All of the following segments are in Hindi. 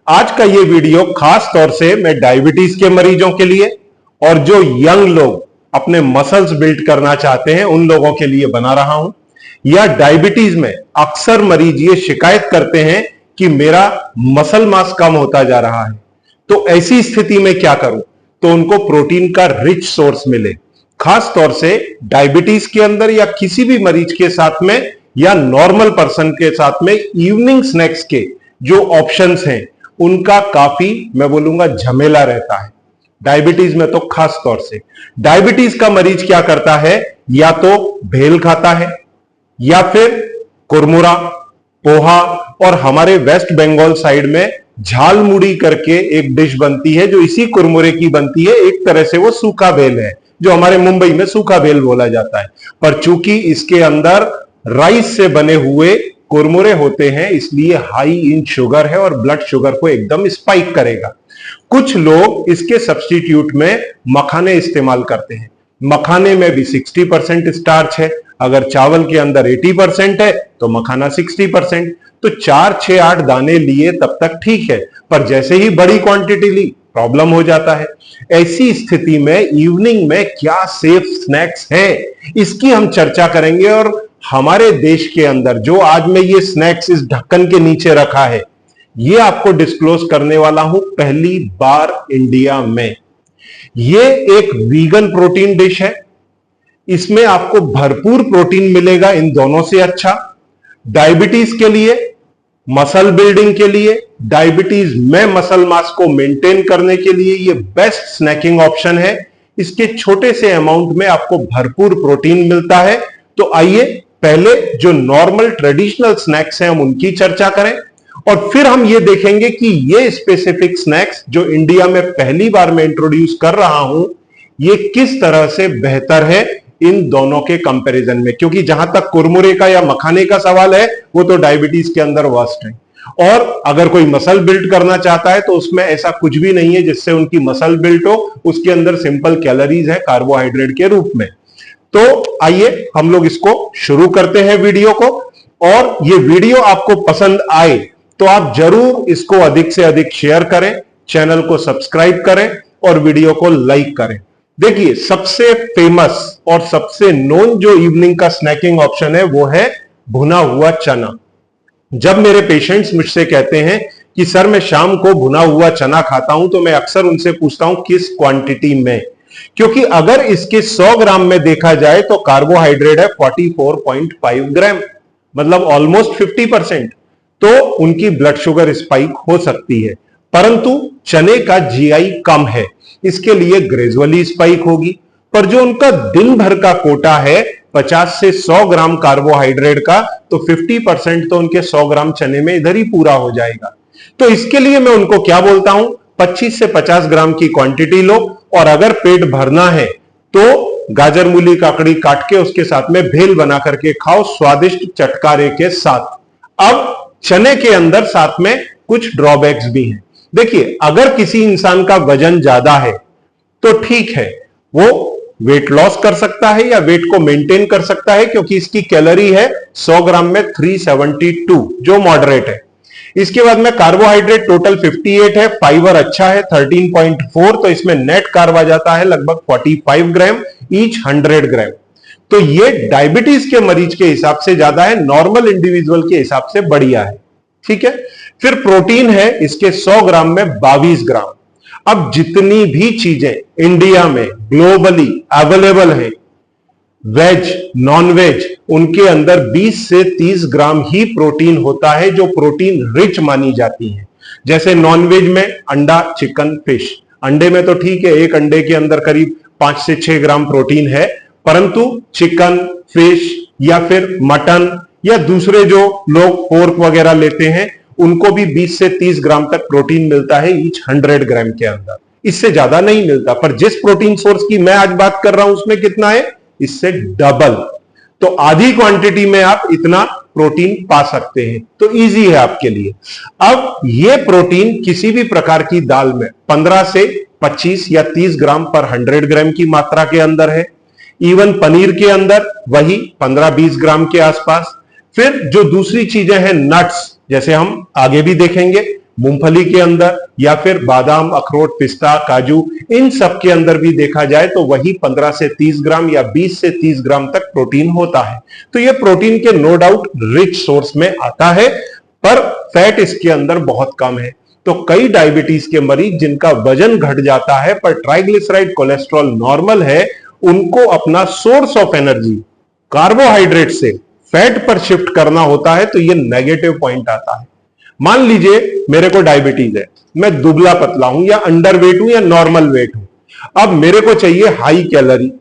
आज का ये वीडियो खास तौर से मैं डायबिटीज के मरीजों के लिए और जो यंग लोग अपने मसल्स बिल्ड करना चाहते हैं उन लोगों के लिए बना रहा हूं। या डायबिटीज में अक्सर मरीज ये शिकायत करते हैं कि मेरा मसल मास कम होता जा रहा है, तो ऐसी स्थिति में क्या करूं तो उनको प्रोटीन का रिच सोर्स मिले। खास तौर से डायबिटीज के अंदर या किसी भी मरीज के साथ में या नॉर्मल पर्सन के साथ में इवनिंग स्नैक्स के जो ऑप्शंस हैं उनका काफी मैं बोलूंगा झमेला रहता है। डायबिटीज में तो खास तौर से डायबिटीज का मरीज क्या करता है, या तो भेल खाता है या फिर कुरमुरा, पोहा, और हमारे वेस्ट बंगाल साइड में झाल मुड़ी करके एक डिश बनती है जो इसी कुरमुरे की बनती है। एक तरह से वो सूखा भेल है जो हमारे मुंबई में सूखा भेल बोला जाता है, पर चूंकि इसके अंदर राइस से बने हुए कुरमुरे होते हैं इसलिए हाई इन शुगर है और ब्लड शुगर को एकदम स्पाइक करेगा। कुछ लोग इसके सब्स्टिट्यूट में मखाने इस्तेमाल करते हैं। मखाने में भी 60% स्टार्च है, अगर चावल के अंदर 80% है तो मखाना 60%। तो 4, 6, 8 दाने लिए तब तक ठीक है, पर जैसे ही बड़ी क्वांटिटी ली प्रॉब्लम हो जाता है। ऐसी स्थिति में इवनिंग में क्या सेफ स्नैक्स है इसकी हम चर्चा करेंगे। और हमारे देश के अंदर जो आज मैं ये स्नैक्स इस ढक्कन के नीचे रखा है ये आपको डिस्क्लोज करने वाला हूं पहली बार इंडिया में। ये एक वीगन प्रोटीन डिश है, इसमें आपको भरपूर प्रोटीन मिलेगा इन दोनों से। अच्छा, डायबिटीज के लिए, मसल बिल्डिंग के लिए, डायबिटीज में मसल मास को मेंटेन करने के लिए ये बेस्ट स्नैकिंग ऑप्शन है। इसके छोटे से अमाउंट में आपको भरपूर प्रोटीन मिलता है। तो आइए पहले जो नॉर्मल ट्रेडिशनल स्नैक्स हैं हम उनकी चर्चा करें और फिर हम ये देखेंगे कि ये स्पेसिफिक स्नैक्स जो इंडिया में पहली बार मैं इंट्रोड्यूस कर रहा हूं ये किस तरह से बेहतर है इन दोनों के कंपैरिजन में। क्योंकि जहां तक कुरमुरे का या मखाने का सवाल है वो तो डायबिटीज के अंदर वर्स्ट है, और अगर कोई मसल बिल्ड करना चाहता है तो उसमें ऐसा कुछ भी नहीं है जिससे उनकी मसल बिल्ड हो। उसके अंदर सिंपल कैलोरीज है कार्बोहाइड्रेट के रूप में। तो आइए हम लोग इसको शुरू करते हैं वीडियो को। और ये वीडियो आपको पसंद आए तो आप जरूर इसको अधिक से अधिक शेयर करें, चैनल को सब्सक्राइब करें और वीडियो को लाइक करें। देखिए, सबसे फेमस और सबसे नोन जो इवनिंग का स्नैकिंग ऑप्शन है वो है भुना हुआ चना। जब मेरे पेशेंट्स मुझसे कहते हैं कि सर मैं शाम को भुना हुआ चना खाता हूं तो मैं अक्सर उनसे पूछता हूं किस क्वांटिटी में, क्योंकि अगर इसके 100 ग्राम में देखा जाए तो कार्बोहाइड्रेट है 44.5 ग्राम, मतलब ऑलमोस्ट 50%। तो उनकी ब्लड शुगर स्पाइक हो सकती है, परंतु चने का जीआई कम है, इसके लिए ग्रेजुअली स्पाइक होगी। पर जो उनका दिन भर का कोटा है 50 से 100 ग्राम कार्बोहाइड्रेट का, तो 50% तो उनके 100 ग्राम चने में इधर ही पूरा हो जाएगा। तो इसके लिए मैं उनको क्या बोलता हूं, 25 से 50 ग्राम की क्वांटिटी लो, और अगर पेट भरना है तो गाजर मूली काकड़ी काट के उसके साथ में भेल बना करके खाओ स्वादिष्ट चटकारे के साथ। अब चने के अंदर साथ में कुछ ड्रॉबैक्स भी हैं। देखिए, अगर किसी इंसान का वजन ज्यादा है तो ठीक है, वो वेट लॉस कर सकता है या वेट को मेंटेन कर सकता है, क्योंकि इसकी कैलोरी है 100 ग्राम में 372 जो मॉडरेट है। इसके बाद में कार्बोहाइड्रेट टोटल 58 है, फाइबर अच्छा है 13.4, तो इसमें नेट कार्ब आ जाता है लगभग 45 ग्राम ईच 100 ग्राम। तो ये डायबिटीज के मरीज के हिसाब से ज्यादा है, नॉर्मल इंडिविजुअल के हिसाब से बढ़िया है। ठीक है, फिर प्रोटीन है इसके 100 ग्राम में 22 ग्राम। अब जितनी भी चीजें इंडिया में ग्लोबली अवेलेबल है, वेज नॉन वेज, उनके अंदर 20 से 30 ग्राम ही प्रोटीन होता है जो प्रोटीन रिच मानी जाती है। जैसे नॉन वेज में अंडा, चिकन, फिश। अंडे में तो ठीक है, एक अंडे के अंदर करीब 5 से 6 ग्राम प्रोटीन है, परंतु चिकन, फिश या फिर मटन या दूसरे जो लोग पोर्क वगैरह लेते हैं उनको भी 20 से 30 ग्राम तक प्रोटीन मिलता है ईच 100 ग्राम के अंदर, इससे ज्यादा नहीं मिलता। पर जिस प्रोटीन सोर्स की मैं आज बात कर रहा हूं उसमें कितना है, इससे डबल। तो आधी क्वांटिटी में आप इतना प्रोटीन पा सकते हैं, तो इजी है आपके लिए। अब ये प्रोटीन किसी भी प्रकार की दाल में 15 से 25 या 30 ग्राम पर 100 ग्राम की मात्रा के अंदर है। इवन पनीर के अंदर वही 15-20 ग्राम के आसपास। फिर जो दूसरी चीजें हैं नट्स, जैसे हम आगे भी देखेंगे, मूंगफली के अंदर या फिर बादाम, अखरोट, पिस्ता, काजू, इन सब के अंदर भी देखा जाए तो वही 15 से 30 ग्राम या 20 से 30 ग्राम तक प्रोटीन होता है। तो ये प्रोटीन के नो डाउट रिच सोर्स में आता है, पर फैट इसके अंदर बहुत कम है। तो कई डायबिटीज के मरीज जिनका वजन घट जाता है पर ट्राइग्लिसराइड कोलेस्ट्रॉल नॉर्मल है, उनको अपना सोर्स ऑफ एनर्जी कार्बोहाइड्रेट से फैट पर शिफ्ट करना होता है, तो ये नेगेटिव पॉइंट आता है। मान लीजिए मेरे को डायबिटीज है, मैं दुबला पतला हूं या अंडर वेट हूं या नॉर्मल वेट हूं, अब मेरे को चाहिए हाई कैलोरी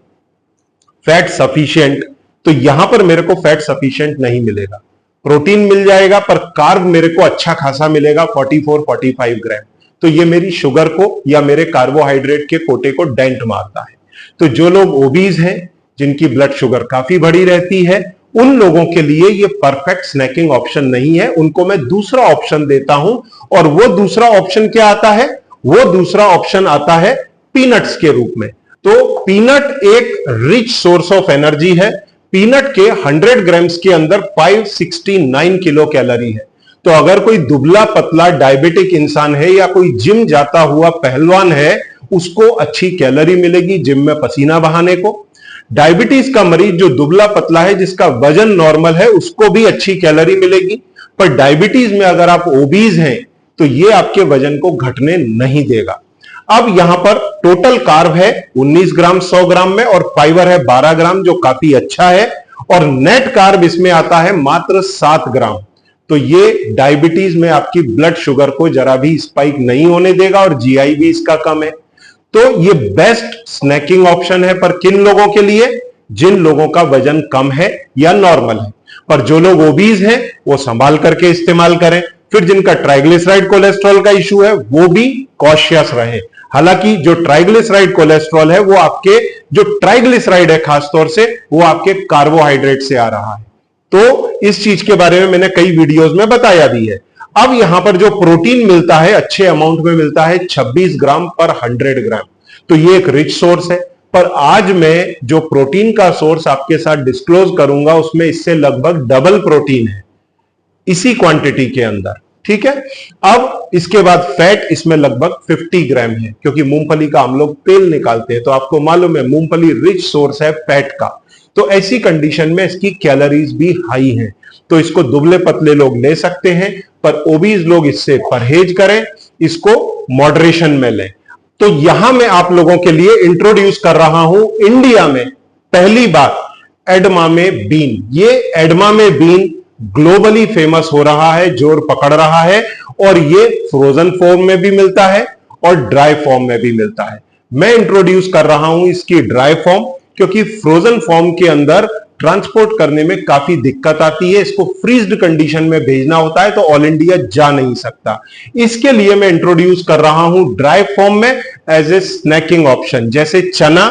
फैट सफिशिएंट, तो यहां पर मेरे को फैट सफिशिएंट नहीं मिलेगा। प्रोटीन मिल जाएगा पर कार्ब मेरे को अच्छा खासा मिलेगा, 44-45 ग्राम। तो ये मेरी शुगर को या मेरे कार्बोहाइड्रेट के कोटे को डेंट मारता है। तो जो लोग ओबीज हैं, जिनकी ब्लड शुगर काफी बढ़ी रहती है, उन लोगों के लिए ये परफेक्ट स्नैकिंग ऑप्शन नहीं है। उनको मैं दूसरा ऑप्शन देता हूं, और वो दूसरा ऑप्शन क्या आता है? वो दूसरा ऑप्शन आता है पीनट्स के रूप में। तो पीनट एक रिच सोर्स ऑफ एनर्जी है। पीनट के 100 ग्राम्स के अंदर 569 किलो कैलोरी है। तो अगर कोई दुबला पतला डायबिटिक इंसान है या कोई जिम जाता हुआ पहलवान है, उसको अच्छी कैलोरी मिलेगी जिम में पसीना बहाने को। डायबिटीज का मरीज जो दुबला पतला है, जिसका वजन नॉर्मल है, उसको भी अच्छी कैलोरी मिलेगी। पर डायबिटीज में अगर आप ओबीज हैं तो ये आपके वजन को घटने नहीं देगा। अब यहां पर टोटल कार्ब है 19 ग्राम 100 ग्राम में, और फाइबर है 12 ग्राम, जो काफी अच्छा है। और नेट कार्ब इसमें आता है मात्र 7 ग्राम। तो ये डायबिटीज में आपकी ब्लड शुगर को जरा भी स्पाइक नहीं होने देगा, और जीआई भी इसका कम है। तो ये बेस्ट स्नैकिंग ऑप्शन है। पर किन लोगों के लिए? जिन लोगों का वजन कम है या नॉर्मल है। पर जो लोग ओबीज हैं वो संभाल करके इस्तेमाल करें। फिर जिनका ट्राइग्लिसराइड कोलेस्ट्रॉल का इशू है, वो भी कॉशियस रहे। हालांकि जो ट्राइग्लिसराइड कोलेस्ट्रॉल है, वो आपके जो ट्राइग्लिसराइड है खासतौर से, वो आपके कार्बोहाइड्रेट से आ रहा है। तो इस चीज के बारे में मैंने कई वीडियोस में बताया भी है। अब यहां पर जो प्रोटीन मिलता है, अच्छे अमाउंट में मिलता है 26 ग्राम पर 100 ग्राम। तो ये एक रिच सोर्स है। पर आज मैं जो प्रोटीन का सोर्स आपके साथ डिस्क्लोज करूंगा, उसमें इससे लगभग डबल प्रोटीन है इसी क्वांटिटी के अंदर। ठीक है। अब इसके बाद फैट इसमें लगभग 50 ग्राम है, क्योंकि मूंगफली का हम लोग तेल निकालते हैं। तो आपको मालूम है मूंगफली रिच सोर्स है फैट का। तो ऐसी कंडीशन में इसकी कैलोरीज भी हाई हैं। तो इसको दुबले पतले लोग ले सकते हैं, पर ओबीज लोग इससे परहेज करें, इसको मॉडरेशन में लें। तो यहां मैं आप लोगों के लिए इंट्रोड्यूस कर रहा हूं इंडिया में पहली बार एडमामे बीन। ये एडमामे बीन ग्लोबली फेमस हो रहा है, जोर पकड़ रहा है, और ये फ्रोजन फॉर्म में भी मिलता है और ड्राई फॉर्म में भी मिलता है। मैं इंट्रोड्यूस कर रहा हूं इसकी ड्राई फॉर्म, क्योंकि फ्रोजन फॉर्म के अंदर ट्रांसपोर्ट करने में काफी दिक्कत आती है। इसको फ्रीज्ड कंडीशन में भेजना होता है, तो ऑल इंडिया जा नहीं सकता। इसके लिए मैं इंट्रोड्यूस कर रहा हूं ड्राई फॉर्म में एज ए स्नैकिंग ऑप्शन। जैसे चना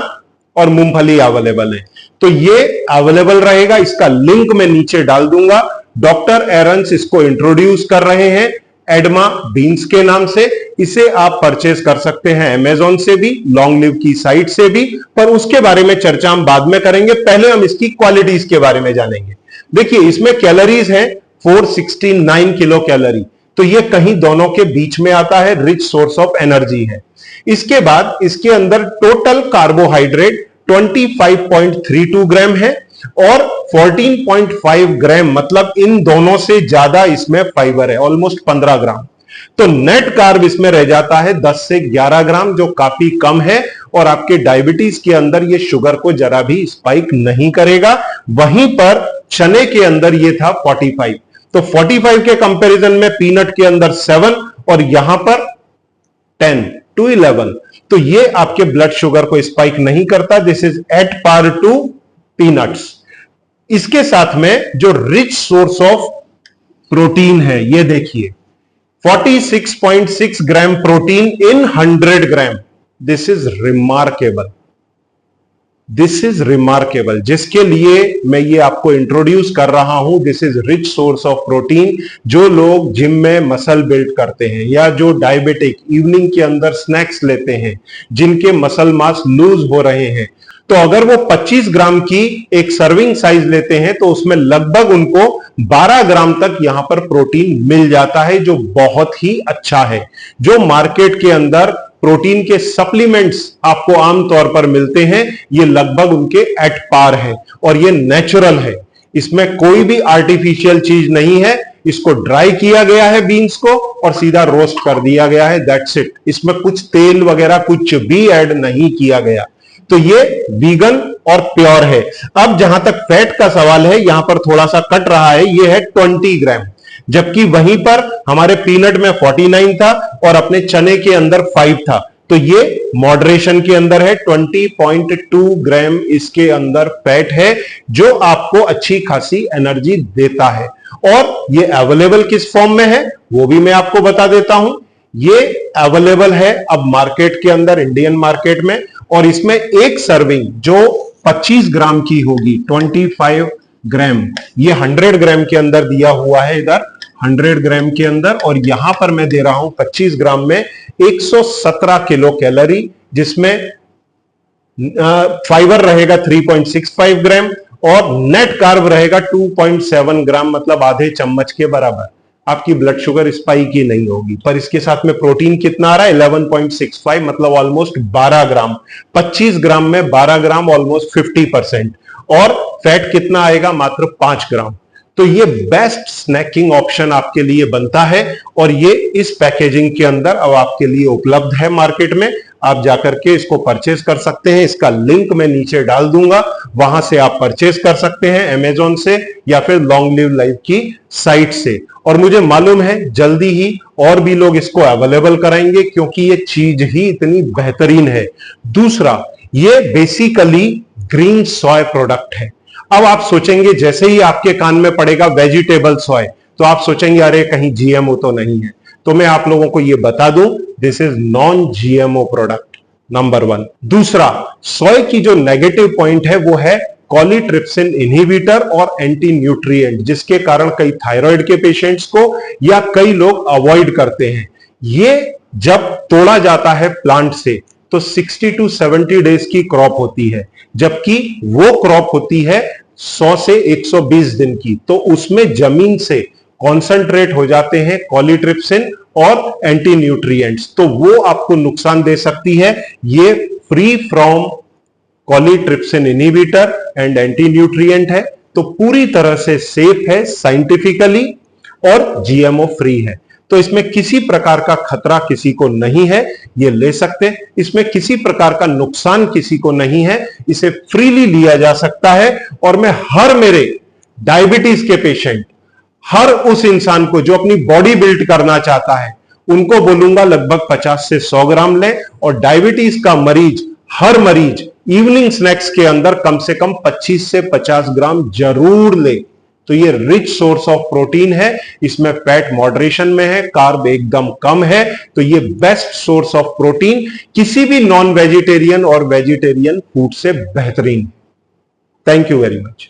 और मूंगफली अवेलेबल है, तो ये अवेलेबल रहेगा। इसका लिंक मैं नीचे डाल दूंगा। डॉक्टर एरन्स इसको इंट्रोड्यूस कर रहे हैं एडमा बीन्स के नाम से। इसे आप परचेज कर सकते हैं अमेजॉन से भी, लॉन्ग लिव की साइट से भी, पर उसके बारे में चर्चा हम बाद में करेंगे। पहले हम इसकी क्वालिटीज के बारे में जानेंगे। देखिए, इसमें कैलोरीज है 469 किलो कैलोरी। तो ये कहीं दोनों के बीच में आता है, रिच सोर्स ऑफ एनर्जी है। इसके बाद इसके अंदर टोटल कार्बोहाइड्रेट 25.32 ग्राम है, और 14.5 ग्राम, मतलब इन दोनों से ज्यादा इसमें फाइबर है, ऑलमोस्ट 15 ग्राम। तो नेट कार्ब इसमें रह जाता है 10 से 11 ग्राम, जो काफी कम है, और आपके डायबिटीज के अंदर ये शुगर को जरा भी स्पाइक नहीं करेगा। वहीं पर चने के अंदर ये था 45। तो 45 के कंपैरिजन में पीनट के अंदर 7 और यहां पर 10 to 11। तो ये आपके ब्लड शुगर को स्पाइक नहीं करता। This is at par to peanuts. इसके साथ में जो रिच सोर्स ऑफ प्रोटीन है, ये देखिए 46.6 gram protein in 100 gram. This is remarkable, this is remarkable, जिसके लिए मैं ये आपको इंट्रोड्यूस कर रहा हूं। This is rich source of protein. जो लोग जिम में मसल बिल्ड करते हैं, या जो डायबिटिक इवनिंग के अंदर स्नैक्स लेते हैं, जिनके मसल मास लूज हो रहे हैं, तो अगर वो 25 ग्राम की एक सर्विंग साइज लेते हैं तो उसमें लगभग उनको 12 ग्राम तक यहां पर प्रोटीन मिल जाता है, जो बहुत ही अच्छा है। जो मार्केट के अंदर प्रोटीन के सप्लीमेंट्स आपको आमतौर पर मिलते हैं, ये लगभग उनके एट पार है और ये नेचुरल है। इसमें कोई भी आर्टिफिशियल चीज नहीं है। इसको ड्राई किया गया है बीन्स को और सीधा रोस्ट कर दिया गया है, दैट्स इट। इसमें कुछ तेल वगैरह कुछ भी ऐड नहीं किया गया। तो ये वीगन और प्योर है। अब जहां तक फैट का सवाल है, यहां पर थोड़ा सा कट रहा है, ये है 20 ग्राम, जबकि वहीं पर हमारे पीनट में 49 था और अपने चने के अंदर 5 था। तो ये मॉडरेशन के अंदर है। 20.2 ग्राम इसके अंदर फैट है, जो आपको अच्छी खासी एनर्जी देता है। और ये अवेलेबल किस फॉर्म में है वो भी मैं आपको बता देता हूं। ये अवेलेबल है अब मार्केट के अंदर, इंडियन मार्केट में, और इसमें एक सर्विंग जो 25 ग्राम की होगी, 25 ग्राम, ये 100 ग्राम के अंदर दिया हुआ है, इधर 100 ग्राम के अंदर, और यहां पर मैं दे रहा हूं 25 ग्राम में 117 किलो कैलोरी, जिसमें फाइबर रहेगा 3.65 ग्राम और नेट कार्ब रहेगा 2.7 ग्राम, मतलब आधे चम्मच के बराबर। आपकी ब्लड शुगर स्पाइक ही नहीं होगी। पर इसके साथ में प्रोटीन कितना आ रहा है? 11.65, मतलब ऑलमोस्ट 12 ग्राम। 25 ग्राम में 12 ग्राम, ऑलमोस्ट 50%। और फैट कितना आएगा? मात्र 5 ग्राम। तो ये बेस्ट स्नैकिंग ऑप्शन आपके लिए बनता है और ये इस पैकेजिंग के अंदर अब आपके लिए उपलब्ध है मार्केट में। आप जाकर के इसको परचेज कर सकते हैं। इसका लिंक मैं नीचे डाल दूंगा, वहां से आप परचेज कर सकते हैं, अमेजॉन से या फिर लॉन्ग लिव लाइफ की साइट से। और मुझे मालूम है जल्दी ही और भी लोग इसको अवेलेबल कराएंगे, क्योंकि ये चीज ही इतनी बेहतरीन है। दूसरा, ये बेसिकली ग्रीन सॉय प्रोडक्ट है। अब आप सोचेंगे, जैसे ही आपके कान में पड़ेगा वेजिटेबल सॉय, तो आप सोचेंगे अरे कहीं जीएमओ तो नहीं है। तो मैं आप लोगों को यह बता दूं, this is non GMO product, number 1। दूसरा, सॉय की जो नेगेटिव पॉइंट है वो है कॉलीट्रिप्सिन इनहिबिटर और एंटी न्यूट्रिएंट, जिसके कारण कई थायराइड के पेशेंट्स को या कई लोग अवॉइड करते हैं। ये जब तोड़ा जाता है प्लांट से तो 60 to 70 डेज की क्रॉप होती है, जबकि वो क्रॉप होती है 100 से 120 दिन की। तो उसमें जमीन से कॉन्सेंट्रेट हो जाते हैं कॉलीट्रिप्सिन और एंटी न्यूट्रिएंट्स, तो वो आपको नुकसान दे सकती है। ये फ्री फ्रॉम कॉलीट्रिप्सिन इनहिबिटर एंड एंटी न्यूट्रिएंट है, तो पूरी तरह से सेफ है साइंटिफिकली और जीएमओ फ्री है। तो इसमें किसी प्रकार का खतरा किसी को नहीं है, ये ले सकते। इसमें किसी प्रकार का नुकसान किसी को नहीं है, इसे फ्रीली लिया जा सकता है। और मैं हर मेरे डायबिटीज के पेशेंट, हर उस इंसान को जो अपनी बॉडी बिल्ड करना चाहता है, उनको बोलूंगा लगभग 50 से 100 ग्राम लें। और डायबिटीज का मरीज, हर मरीज इवनिंग स्नैक्स के अंदर कम से कम 25 से 50 ग्राम जरूर ले। तो ये रिच सोर्स ऑफ प्रोटीन है, इसमें फैट मॉडरेशन में है, कार्ब एकदम कम है। तो ये बेस्ट सोर्स ऑफ प्रोटीन किसी भी नॉन वेजिटेरियन और वेजिटेरियन फूड से बेहतरीन। Thank you very much.